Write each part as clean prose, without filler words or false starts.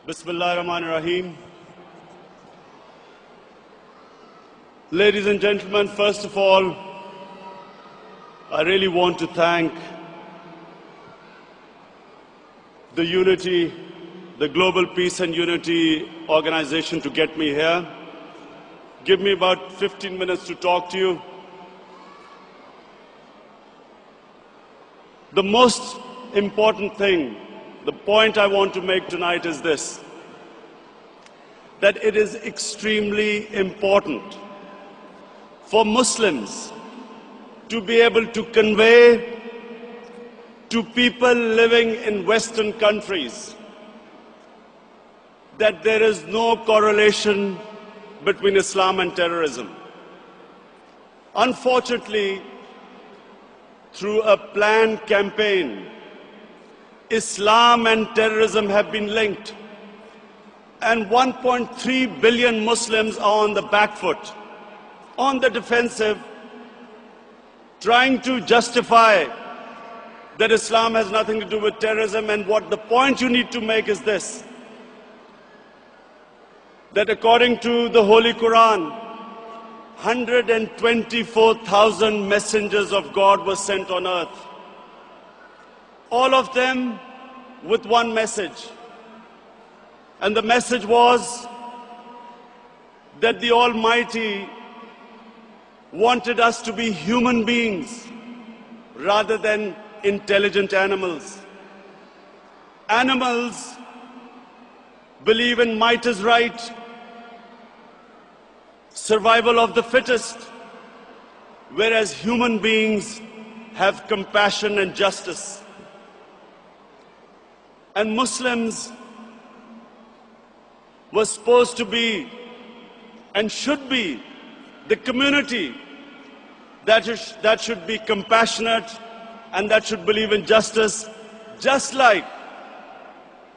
Bismillahirrahmanirrahim. Ladies and gentlemen, first of all, I really want to thank the Unity, the Global Peace and Unity organization to get me here. Give me about 15 minutes to talk to you. The most important thing, the point I want to make tonight is this, that it is extremely important for Muslims to be able to convey to people living in Western countries that there is no correlation between Islam and terrorism. Unfortunately, through a planned campaign, Islam and terrorism have been linked, and 1.3 billion Muslims are on the back foot, on the defensive, trying to justify that Islam has nothing to do with terrorism. And what the point you need to make is this, that according to the Holy Quran, 124,000 messengers of God were sent on earth, all of them with one message. And the message was that the Almighty wanted us to be human beings rather than intelligent animals. Animals believe in might is right, survival of the fittest, whereas human beings have compassion and justice. And Muslims were supposed to be and should be the community that should be compassionate and that should believe in justice, just like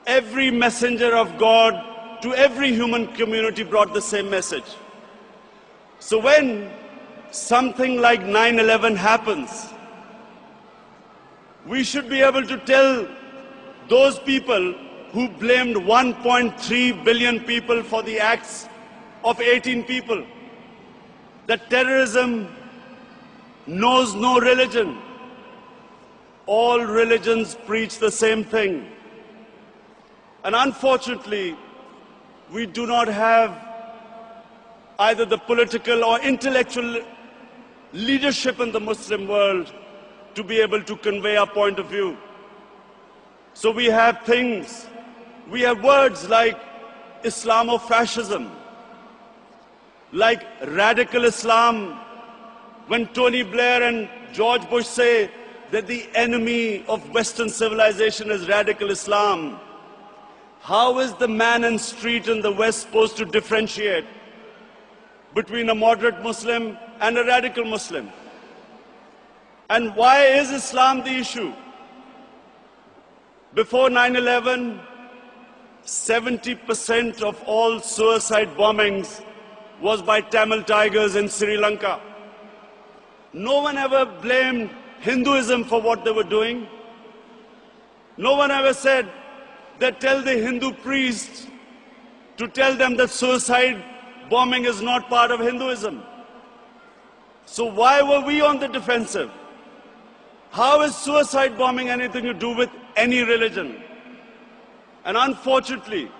every messenger of God to every human community brought the same message. So when something like 9/11 happens, we should be able to tell those people who blamed 1.3 billion people for the acts of 18 people that terrorism knows no religion. All religions preach the same thing. And unfortunately, we do not have either the political or intellectual leadership in the Muslim world to be able to convey our point of view. So we have words like Islamofascism, like radical Islam. When Tony Blair and George Bush say that the enemy of Western civilization is radical Islam, how is the man in the street in the West supposed to differentiate between a moderate Muslim and a radical Muslim? And why is Islam the issue? Before 9/11, 70% of all suicide bombings was by Tamil Tigers in Sri Lanka. No one ever blamed Hinduism for what they were doing. No one ever said that tell the Hindu priests to tell them that suicide bombing is not part of Hinduism. So why were we on the defensive? How is suicide bombing anything to do with any religion? And unfortunately,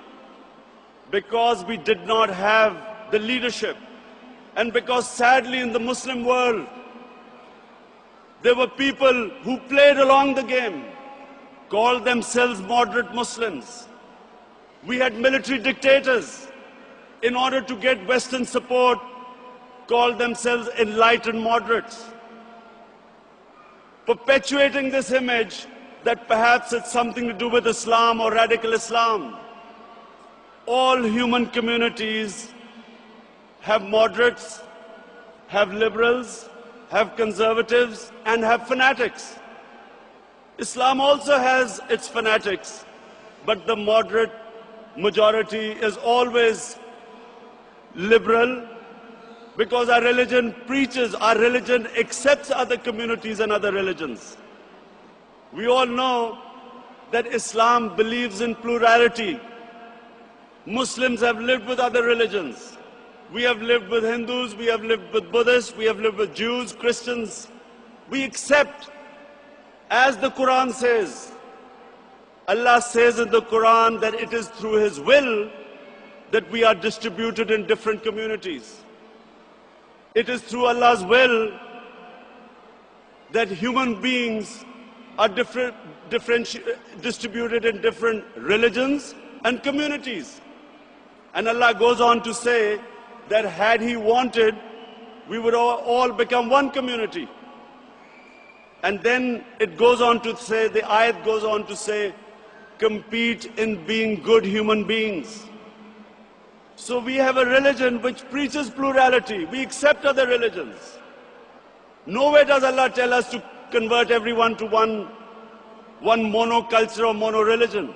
because we did not have the leadership, and because sadly in the Muslim world, there were people who played along the game, called themselves moderate Muslims. We had military dictators, in order to get Western support, called themselves enlightened moderates, perpetuating this image that perhaps it's something to do with Islam or radical Islam. All human communities have moderates, have liberals, have conservatives, and have fanatics. Islam also has its fanatics, but the moderate majority is always liberal, because our religion preaches, our religion accepts other communities and other religions. We all know that Islam believes in plurality. Muslims have lived with other religions. We have lived with Hindus, we have lived with Buddhists, we have lived with Jews, Christians. We accept, as the Quran says, Allah says in the Quran that it is through His will that we are distributed in different communities. It is through Allah's will that human beings are distributed in different religions and communities. And Allah goes on to say that had He wanted, we would all become one community. And then it goes on to say, the ayat goes on to say, compete in being good human beings. So we have a religion which preaches plurality. We accept other religions. Nowhere does Allah tell us to convert everyone to one monoculture or mono-religion.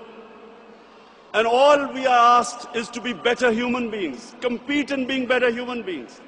And all we are asked is to be better human beings, compete in being better human beings.